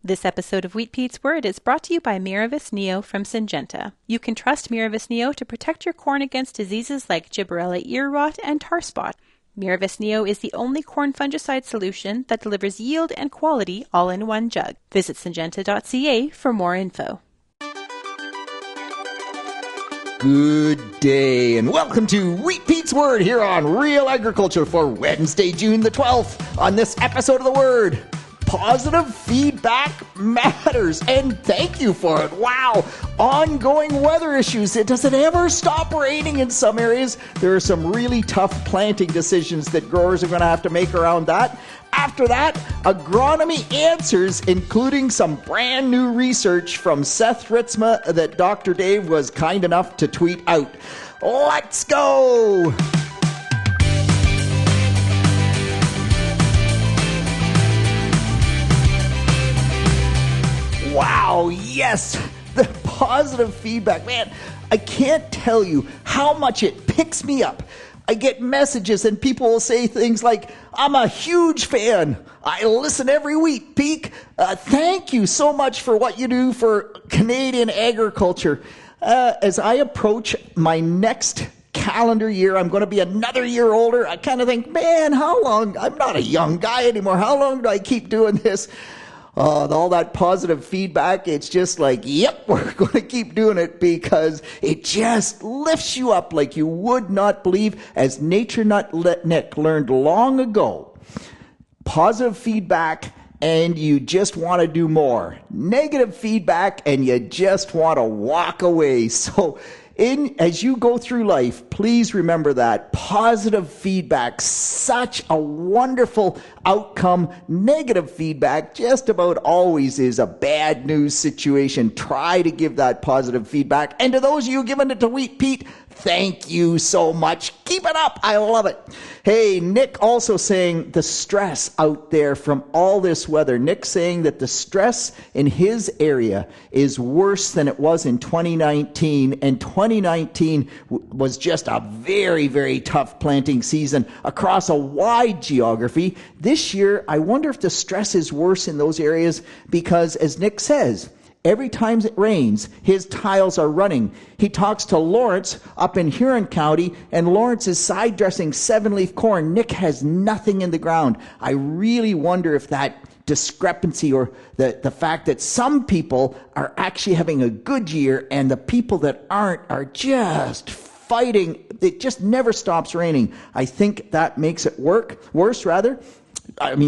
This episode of Wheat Pete's Word is brought to you by Miravis Neo from Syngenta. You can trust Miravis Neo to protect your corn against diseases like gibberella ear rot and tar spot. Miravis Neo is the only corn fungicide solution that delivers yield and quality all in one jug. Visit syngenta.ca for more info. Good day and welcome to Wheat Pete's Word here on Real Agriculture for Wednesday, June the 12th. On this episode of the Word, positive feedback matters, and thank you for it. Wow, ongoing weather issues. Does it ever stop raining in some areas? There are some really tough planting decisions that growers are going to have to make around that. After that, agronomy answers, including some brand new research from Seth Ritzma that Dr. Dave was kind enough to tweet out. Let's go! Wow, yes, the positive feedback. Man, I can't tell you how much it picks me up. I get messages and people will say things like, I'm a huge fan. I listen every week, Pete. Thank you so much for what you do for Canadian agriculture. As I approach my next calendar year, I'm going to be another year older. I kind of think, man, how long? I'm not a young guy anymore. How long do I keep doing this? All that positive feedback, it's just like, yep, we're going to keep doing it because it just lifts you up like you would not believe, as Nature Nut Nick learned long ago. Positive feedback and you just want to do more. Negative feedback and you just want to walk away. So as you go through life, please remember that positive feedback, such a wonderful outcome. Negative feedback just about always is a bad news situation. Try to give that positive feedback. And to those of you giving it to Wheat Pete, thank you so much. Keep it up. I love it. Hey, Nick also saying the stress out there from all this weather. Nick saying that the stress in his area is worse than it was in 2019. And 2019 was just a very, very tough planting season across a wide geography. This year, I wonder if the stress is worse in those areas because, as Nick says, every time it rains, his tiles are running. He talks to Lawrence up in Huron County, and Lawrence is side dressing 7-leaf corn. Nick has nothing in the ground. I really wonder if that discrepancy or the fact that some people are actually having a good year and the people that aren't are just fighting. It just never stops raining. I think that makes it worse.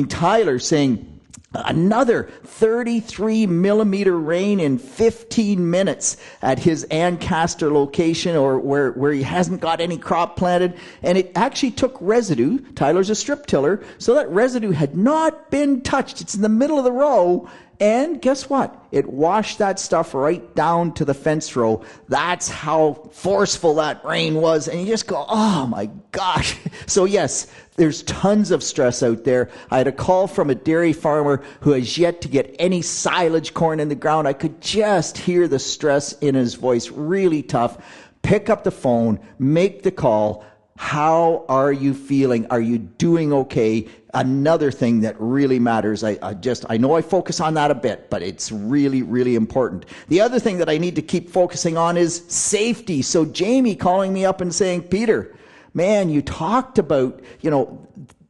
Tyler saying, another 33 millimeter rain in 15 minutes at his Ancaster location, or where he hasn't got any crop planted. And it actually took residue. Tyler's a strip tiller, so that residue had not been touched. It's in the middle of the row. And guess what? It washed that stuff right down to the fence row. That's how forceful that rain was. And you just go, oh my gosh. So yes, there's tons of stress out there. I had a call from a dairy farmer who has yet to get any silage corn in the ground. I could just hear the stress in his voice. Really tough. Pick up the phone, make the call. How are you feeling? Are you doing okay? Another thing that really matters, I know I focus on that a bit, but it's really, really important. The other thing that I need to keep focusing on is safety. So Jamie calling me up and saying, Peter, man, you talked about,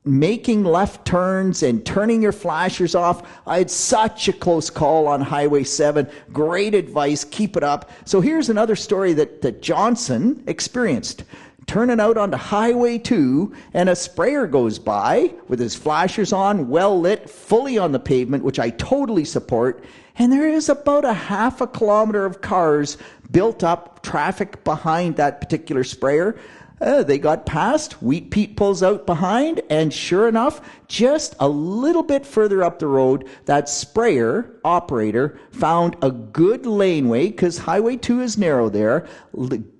making left turns and turning your flashers off. I had such a close call on Highway 7. Great advice. Keep it up. So here's another story that Johnson experienced. Turning out onto Highway 2, and a sprayer goes by with his flashers on, well lit, fully on the pavement, which I totally support. And there is about a half a kilometer of cars built up, traffic behind that particular sprayer. They got past, Wheat Pete pulls out behind, and sure enough, just a little bit further up the road, that sprayer operator found a good laneway, because Highway 2 is narrow there,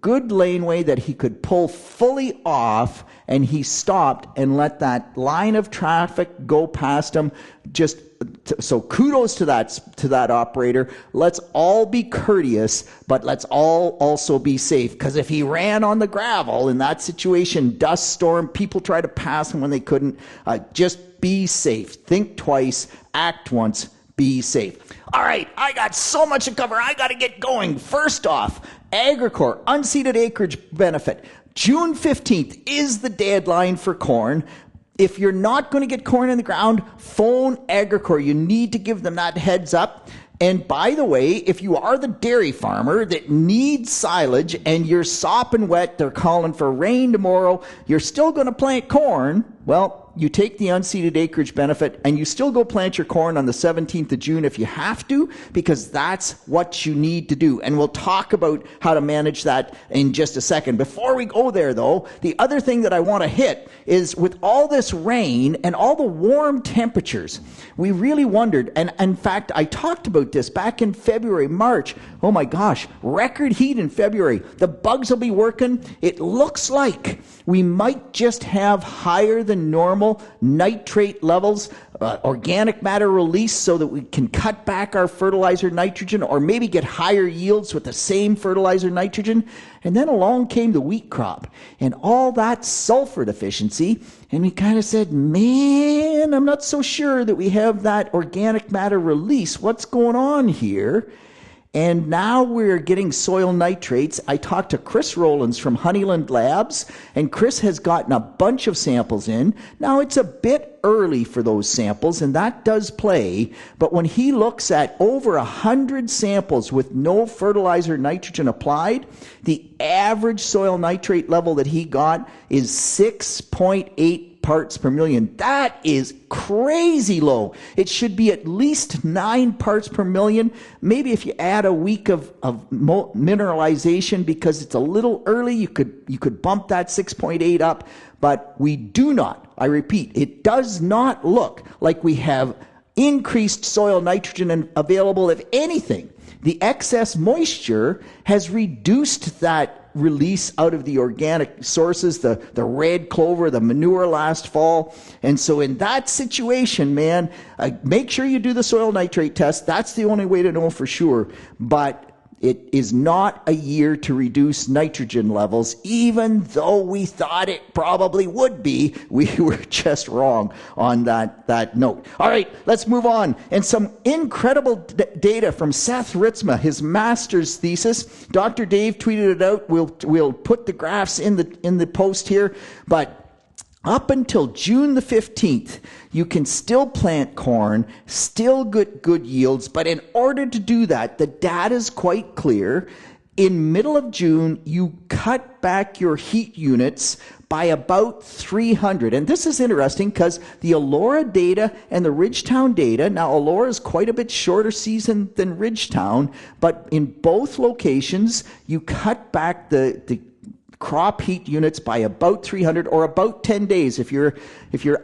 good laneway that he could pull fully off, and he stopped and let that line of traffic go past him. So kudos to that operator. Let's all be courteous, but let's all also be safe. Because if he ran on the gravel in that situation, dust storm, people try to pass him when they couldn't. Just be safe. Think twice, act once. be safe. All right, I got so much to cover. I got to get going. First off, Agricore, unseeded acreage benefit. June 15th is the deadline for corn. If you're not going to get corn in the ground, phone Agricore. You need to give them that heads up. And by the way, if you are the dairy farmer that needs silage and you're sopping wet, they're calling for rain tomorrow, you're still going to plant corn, well, you take the unseeded acreage benefit and you still go plant your corn on the 17th of June if you have to, because that's what you need to do. And we'll talk about how to manage that in just a second. Before we go there, though, the other thing that I want to hit is with all this rain and all the warm temperatures, we really wondered, and in fact, I talked about this back in February, March. Oh my gosh, record heat in February. The bugs will be working. It looks like we might just have higher than normal nitrate levels, organic matter release, so that we can cut back our fertilizer nitrogen or maybe get higher yields with the same fertilizer nitrogen. And then along came the wheat crop and all that sulfur deficiency. And we kind of said, man, I'm not so sure that we have that organic matter release. What's going on here? And now we're getting soil nitrates. I talked to Chris Rowlands from Honeyland Labs, and Chris has gotten a bunch of samples in. Now, it's a bit early for those samples, and that does play, but when he looks at over 100 samples with no fertilizer nitrogen applied, the average soil nitrate level that he got is 6.8 parts per million. That is crazy low. It should be at least 9 parts per million. Maybe if you add a week of mineralization because it's a little early, you could bump that 6.8 up. But we do not, I repeat, it does not look like we have increased soil nitrogen available. If anything, the excess moisture has reduced that release out of the organic sources, the red clover, the manure last fall. And so in that situation, man, make sure you do the soil nitrate test. That's the only way to know for sure. But it is not a year to reduce nitrogen levels, even though we thought it probably would be. We were just wrong on that note. All right, let's move on. And some incredible data from Seth Ritzma, his master's thesis. Dr. Dave tweeted it out. We'll put the graphs in the post here. But up until June the 15th, you can still plant corn, still get good yields, but in order to do that, the data is quite clear. In middle of June, you cut back your heat units by about 300. And this is interesting because the Elora data and the Ridgetown data, now Elora is quite a bit shorter season than Ridgetown, but in both locations, you cut back the crop heat units by about 300 or about 10 days. If you're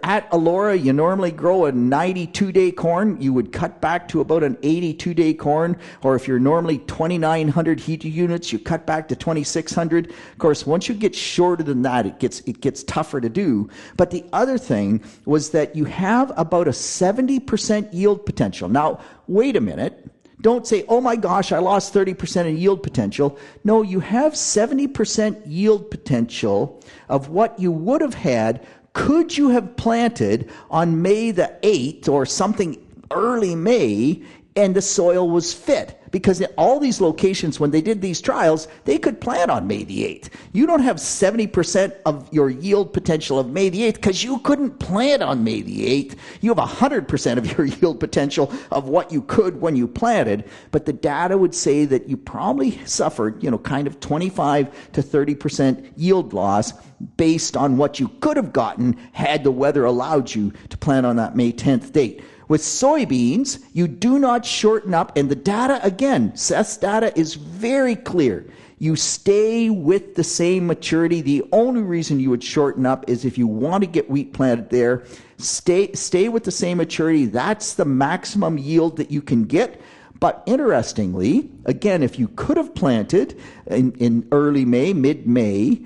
at Elora, you normally grow a 92-day corn, you would cut back to about an 82-day corn. Or if you're normally 2,900 heat units, you cut back to 2,600. Of course, once you get shorter than that, it gets tougher to do. But the other thing was that you have about a 70% yield potential. Now, wait a minute. Don't say, oh my gosh, I lost 30% in yield potential. No, you have 70% yield potential of what you would have had could you have planted on May the 8th or something early May and the soil was fit. Because in all these locations, when they did these trials, they could plant on May the 8th. You don't have 70% of your yield potential of May the 8th because you couldn't plant on May the 8th. You have 100% of your yield potential of what you could when you planted. But the data would say that you probably suffered, kind of 25 to 30% yield loss based on what you could have gotten had the weather allowed you to plant on that May 10th date. With soybeans, you do not shorten up, and the data, again, Seth's data is very clear. You stay with the same maturity. The only reason you would shorten up is if you want to get wheat planted there. Stay with the same maturity. That's the maximum yield that you can get. But interestingly, again, if you could have planted in early May, mid-May,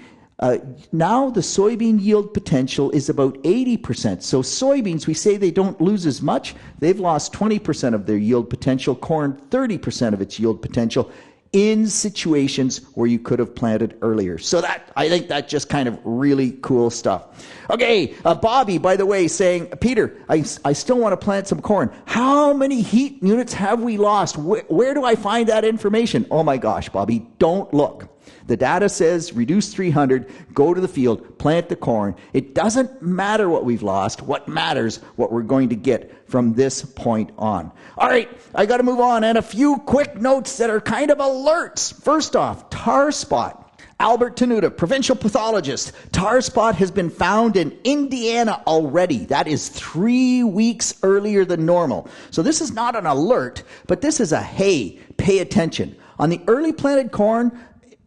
now the soybean yield potential is about 80%. So soybeans, we say they don't lose as much. They've lost 20% of their yield potential. Corn, 30% of its yield potential. in situations where you could have planted earlier. So I think that's just kind of really cool stuff. Okay, Bobby, by the way, saying, Peter, I still want to plant some corn. How many heat units have we lost? Where do I find that information? Oh my gosh, Bobby, don't look. The data says reduce 300, go to the field, plant the corn. It doesn't matter what we've lost. What matters, what we're going to get from this point on. All right, I got to move on. And a few quick notes that are kind of alerts. First off, tar spot. Albert Tenuta, provincial pathologist. Tar spot has been found in Indiana already. That is 3 weeks earlier than normal. So this is not an alert, but this is a, hey, pay attention. On the early planted corn,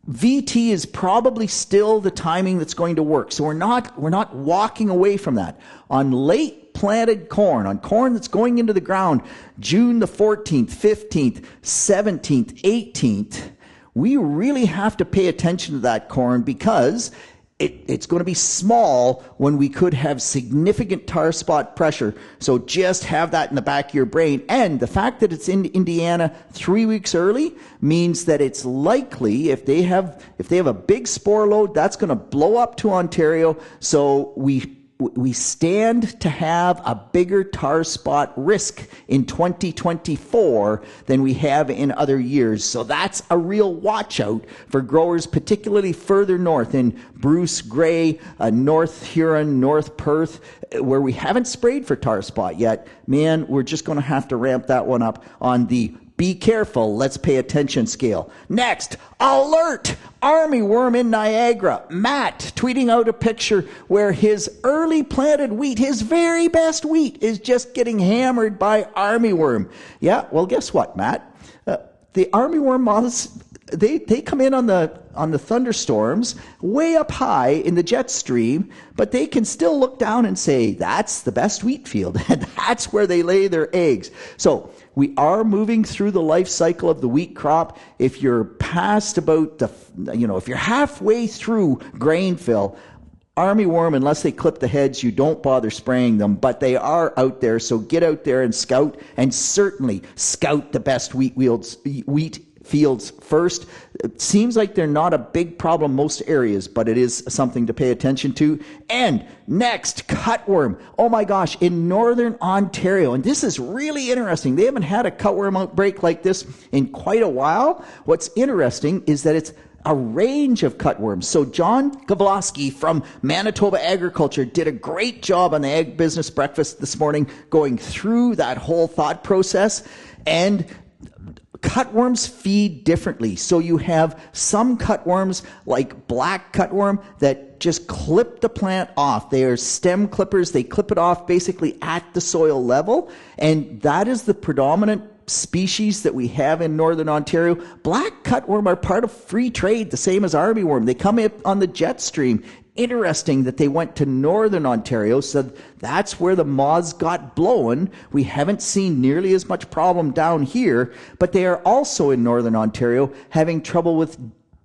VT is probably still the timing that's going to work. So we're not walking away from that. On late planted corn, on corn that's going into the ground, June the 14th, 15th, 17th, 18th, we really have to pay attention to that corn because it's going to be small when we could have significant tar spot pressure. So just have that in the back of your brain. And the fact that it's in Indiana 3 weeks early means that it's likely if they have a big spore load, that's going to blow up to Ontario. So we stand to have a bigger tar spot risk in 2024 than we have in other years. So that's a real watch out for growers, particularly further north in Bruce, Grey, North Huron, North Perth, where we haven't sprayed for tar spot yet. Man, we're just going to have to ramp that one up on the be careful, let's pay attention scale. Next, alert! Armyworm in Niagara. Matt tweeting out a picture where his early planted wheat, his very best wheat, is just getting hammered by armyworm. Yeah, well, guess what, Matt? The armyworm moths, they come in on the thunderstorms way up high in the jet stream, but they can still look down and say, that's the best wheat field, and that's where they lay their eggs. So we are moving through the life cycle of the wheat crop. If you're past about if you're halfway through grain fill, armyworm, unless they clip the heads, you don't bother spraying them, but they are out there, so get out there and scout, and certainly scout the best wheat fields first. It seems like they're not a big problem most areas, but it is something to pay attention to. And next, cutworm. Oh my gosh, in northern Ontario, and this is really interesting. They haven't had a cutworm outbreak like this in quite a while. What's interesting is that it's a range of cutworms. So John Gavloski from Manitoba Agriculture did a great job on the Ag Business Breakfast this morning, going through that whole thought process. And cutworms feed differently. So you have some cutworms, like black cutworm, that just clip the plant off. They are stem clippers. They clip it off basically at the soil level. And that is the predominant species that we have in northern Ontario. Black cutworm are part of free trade, the same as armyworm. They come up on the jet stream. Interesting that they went to northern Ontario, so that's where the moths got blown. We haven't seen nearly as much problem down here, but they are also in northern Ontario having trouble with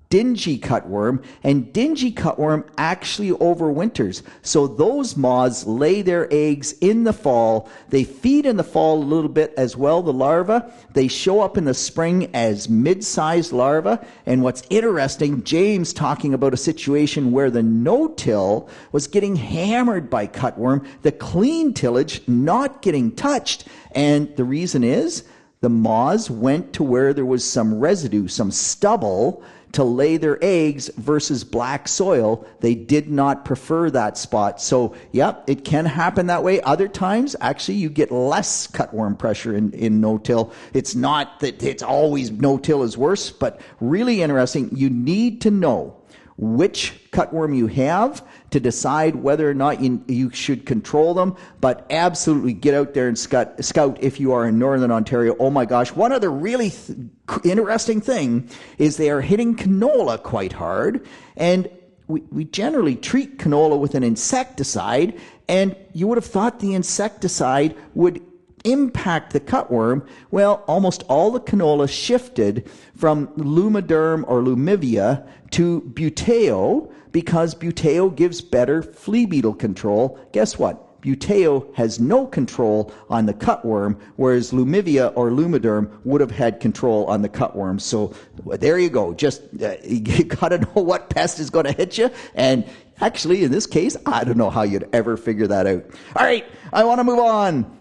dingy cutworm, and dingy cutworm actually overwinters. So those moths lay their eggs in the fall. They feed in the fall a little bit as well, the larvae. They show up in the spring as mid-sized larvae. And what's interesting, James talking about a situation where the no-till was getting hammered by cutworm, the clean tillage not getting touched. And the reason is the moths went to where there was some residue, some stubble, to lay their eggs versus black soil. They did not prefer that spot. So, yep, it can happen that way. Other times, actually, you get less cutworm pressure in no-till. It's not that it's always no-till is worse, but really interesting. You need to know which cutworm you have to decide whether or not you should control them, but absolutely get out there and scout if you are in northern Ontario. Oh my gosh, one other really interesting thing is they are hitting canola quite hard, and we generally treat canola with an insecticide, and you would have thought the insecticide would impact the cutworm. Well, almost all the canola shifted from Lumiderm or Lumivia to Buteo because Buteo gives better flea beetle control. Guess what? Buteo has no control on the cutworm, whereas Lumivia or Lumiderm would have had control on the cutworm. So there you go. Just you got to know what pest is going to hit you. And actually, in this case, I don't know how you'd ever figure that out. All right, I want to move on.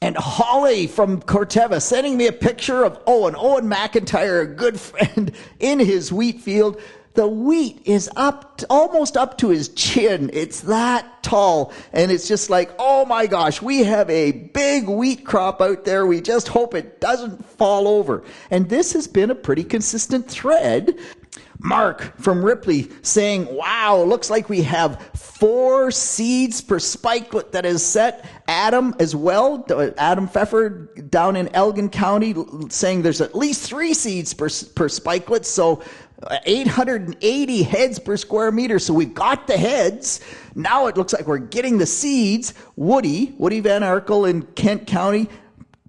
And Holly from Corteva sending me a picture of Owen McIntyre, a good friend, in his wheat field. The wheat is almost up to his chin. It's that tall. And it's just like, oh my gosh, we have a big wheat crop out there. We just hope it doesn't fall over. And this has been a pretty consistent thread. Mark from Ripley saying, wow, looks like we have 4 seeds per spikelet that is set. Adam as well, Adam Pfeffer down in Elgin County saying there's at least 3 seeds per spikelet. So 880 heads per square meter. So we've got the heads. Now it looks like we're getting the seeds. Woody Van Arkel in Kent County,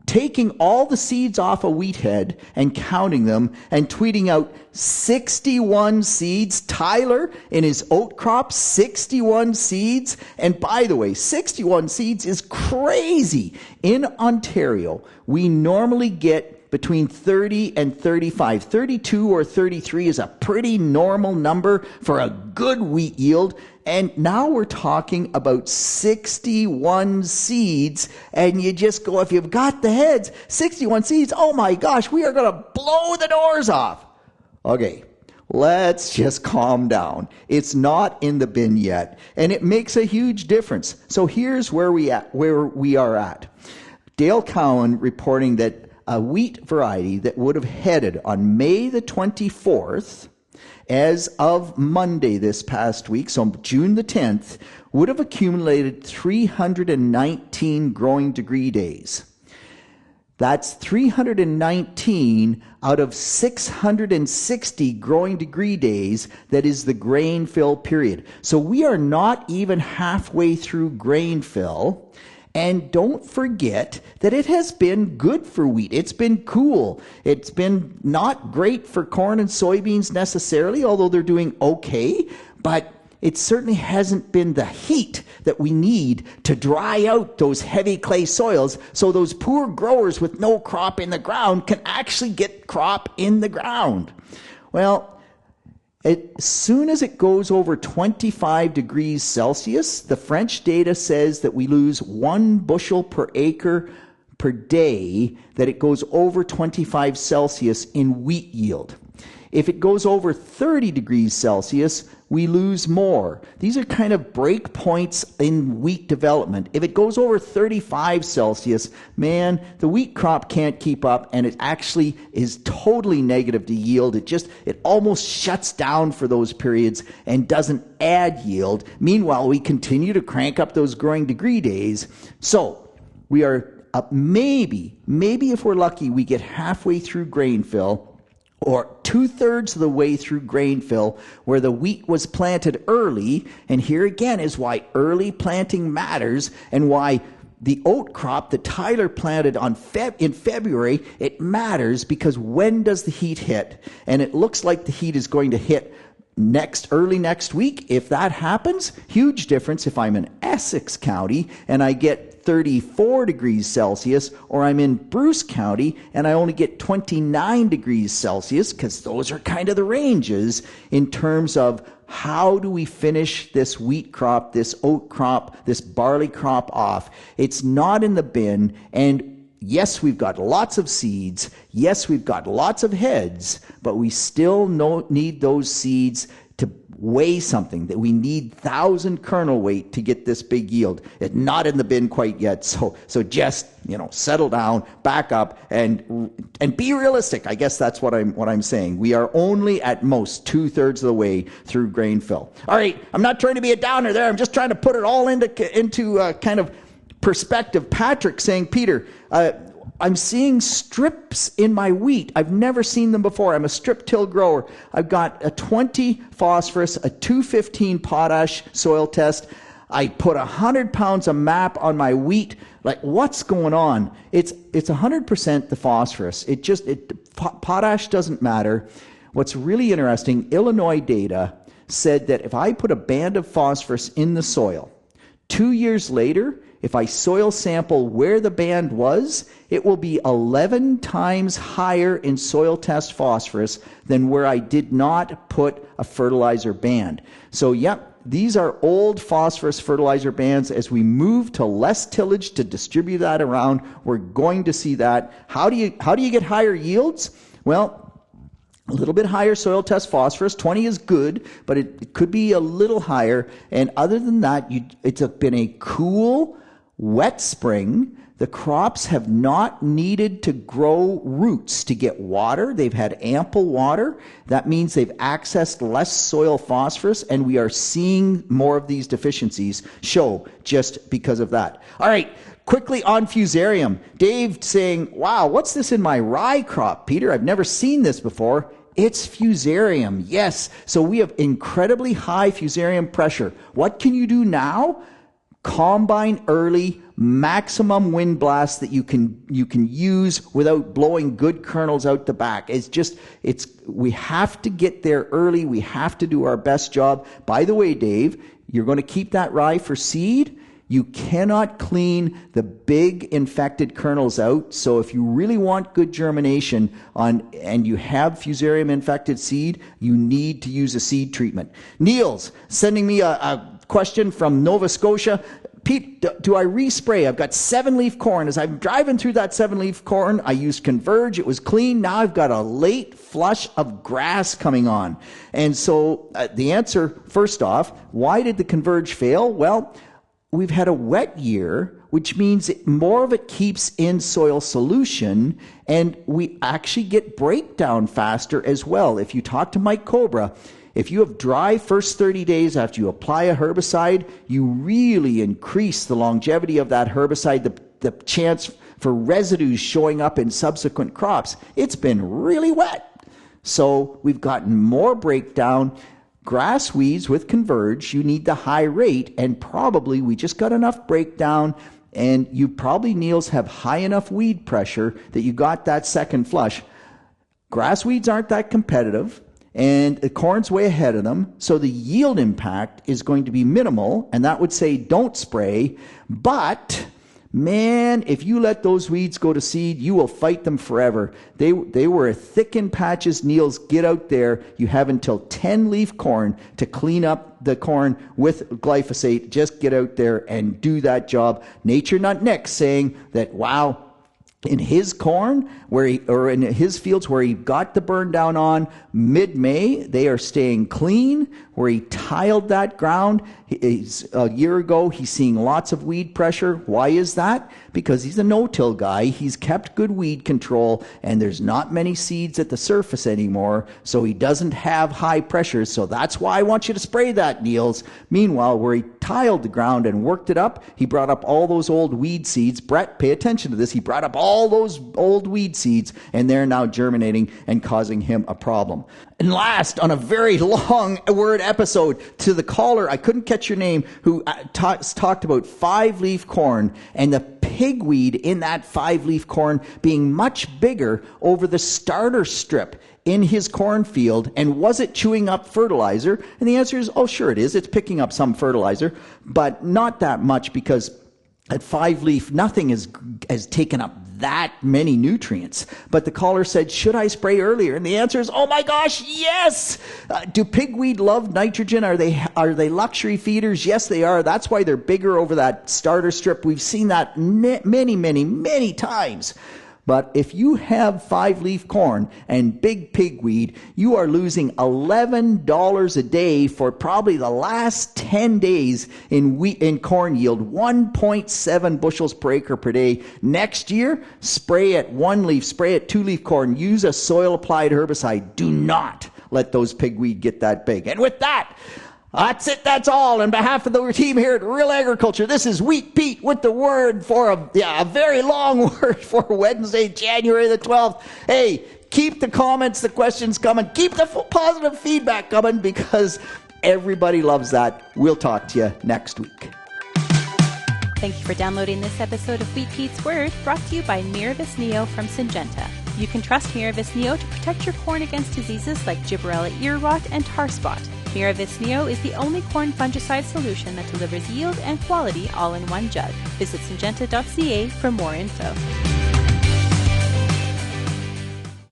taking all the seeds off a wheat head and counting them and tweeting out 61 seeds. Tyler in his oat crop, 61 seeds. And by the way, 61 seeds is crazy. In Ontario, we normally get between 30 and 35. 32 or 33 is a pretty normal number for a good wheat yield. And now we're talking about 61 seeds. And you just go, if you've got the heads, 61 seeds, oh my gosh, we are going to blow the doors off. Okay, let's just calm down. It's not in the bin yet. And it makes a huge difference. So here's where we are at. Dale Cowan reporting that a wheat variety that would have headed on May the 24th, as of Monday this past week, so June the 10th, would have accumulated 319 growing degree days. That's 319 out of 660 growing degree days. That is the grain fill period. So we are not even halfway through grain fill. And don't forget that it has been good for wheat. It's been cool. It's been not great for corn and soybeans necessarily, although they're doing okay. But it certainly hasn't been the heat that we need to dry out those heavy clay soils so those poor growers with no crop in the ground can actually get crop in the ground. Well, as soon as it goes over 25 degrees Celsius, the French data says that we lose 1 bushel per acre per day, that it goes over 25 Celsius in wheat yield. If it goes over 30 degrees Celsius, we lose more. These are kind of break points in wheat development. If it goes over 35 Celsius, man, the wheat crop can't keep up, and it actually is totally negative to yield. It almost shuts down for those periods and doesn't add yield. Meanwhile, we continue to crank up those growing degree days. So we are up, maybe if we're lucky, we get halfway through grain fill, or 2/3 of the way through grain fill, where the wheat was planted early. And here again is why early planting matters, and why the oat crop that Tyler planted in February, it matters, because when does the heat hit? And it looks like the heat is going to hit early next week. If that happens, huge difference if I'm in Essex County and I get 34 degrees Celsius, or I'm in Bruce County and I only get 29 degrees Celsius, because those are kind of the ranges in terms of how do we finish this wheat crop, this oat crop, this barley crop off. It's not in the bin, and yes, we've got lots of seeds. Yes, we've got lots of heads, but we still need those seeds to weigh something. That we need 1,000 kernel weight to get this big yield. It's not in the bin quite yet. So just, settle down, back up, and be realistic. I guess that's what I'm saying. We are only at most 2/3 of the way through grain fill. All right, I'm not trying to be a downer there. I'm just trying to put it all into kind of perspective. Patrick saying, Peter, I'm seeing strips in my wheat. I've never seen them before. I'm a strip till grower. I've got a 20 phosphorus, a 215 potash soil test. I put 100 pounds of MAP on my wheat. Like, what's going on? It's 100% the phosphorus. Potash doesn't matter. What's really interesting, Illinois data said that if I put a band of phosphorus in the soil, 2 years later, if I soil sample where the band was, it will be 11 times higher in soil test phosphorus than where I did not put a fertilizer band. So, yep. These are old phosphorus fertilizer bands. As we move to less tillage to distribute that around, we're going to see that. How do you get higher yields? Well, a little bit higher soil test phosphorus. 20 is good, but it could be a little higher. And other than that, it's been a cool, wet spring. The crops have not needed to grow roots to get water. They've had ample water. That means they've accessed less soil phosphorus, and we are seeing more of these deficiencies show just because of that. All right, quickly on fusarium. Dave saying, wow, what's this in my rye crop, Peter? I've never seen this before. It's fusarium, yes. So we have incredibly high fusarium pressure. What can you do now? Combine early, maximum wind blast that you can use without blowing good kernels out the back. We have to get there early. We have to do our best job. By the way, Dave, you're going to keep that rye for seed. You cannot clean the big infected kernels out. So if you really want good germination and you have fusarium infected seed, you need to use a seed treatment. Neil's sending me a question from Nova Scotia. Pete, do I respray? I've got 7-leaf corn. As I'm driving through that 7-leaf corn, I used Converge. It was clean. Now I've got a late flush of grass coming on. And so the answer, first off, why did the Converge fail? Well, we've had a wet year, which means more of it keeps in soil solution, and we actually get breakdown faster as well. If you talk to Mike Cobra, if you have dry first 30 days after you apply a herbicide, you really increase the longevity of that herbicide, the chance for residues showing up in subsequent crops. It's been really wet. So we've gotten more breakdown. Grass weeds with Converge, you need the high rate, and probably we just got enough breakdown, and you probably, Niels, have high enough weed pressure that you got that second flush. Grass weeds aren't that competitive, and the corn's way ahead of them, so the yield impact is going to be minimal, and that would say don't spray. But man, if you let those weeds go to seed, you will fight them forever. They were thick in patches. Niels, get out there. You have until 10-leaf corn to clean up the corn with glyphosate. Just get out there and do that job. Nature Nut Nick saying that, wow, in his corn, in his fields where he got the burn down on mid-May, they are staying clean. Where he tiled that ground a year ago, he's seeing lots of weed pressure. Why is that? Because he's a no-till guy. He's kept good weed control, and there's not many seeds at the surface anymore, so he doesn't have high pressures. So that's why I want you to spray that, Niels. Meanwhile, where he tiled the ground and worked it up, he brought up all those old weed seeds. Brett, pay attention to this. He brought up all those old weed seeds, and they're now germinating and causing him a problem. And last, on a very long word episode, to the caller, I couldn't catch your name, who talked about 5-leaf corn and the pigweed in that 5-leaf corn being much bigger over the starter strip in his cornfield, and was it chewing up fertilizer? And the answer is, oh, sure it is. It's picking up some fertilizer, but not that much, because at 5-leaf, nothing has taken up that many nutrients. But the caller said, should I spray earlier? And the answer is, oh my gosh, yes! Do pigweed love nitrogen? Are they luxury feeders? Yes, they are. That's why they're bigger over that starter strip. We've seen that many, many, many times. But if you have 5-leaf corn and big pigweed, you are losing $11 a day for probably the last 10 days in corn yield, 1.7 bushels per acre per day. Next year, spray at 1-leaf, spray at 2-leaf corn, use a soil-applied herbicide. Do not let those pigweed get that big. And with that, that's it. That's all. On behalf of the team here at Real Agriculture, this is Wheat Pete with the word for a very long word for Wednesday, January the 12th. Hey, keep the comments, the questions coming. Keep the positive feedback coming, because everybody loves that. We'll talk to you next week. Thank you for downloading this episode of Wheat Pete's Word, brought to you by Miravis Neo from Syngenta. You can trust Miravis Neo to protect your corn against diseases like gibberella ear rot and tar spot. Miravis Neo is the only corn fungicide solution that delivers yield and quality all in one jug. Visit syngenta.ca for more info.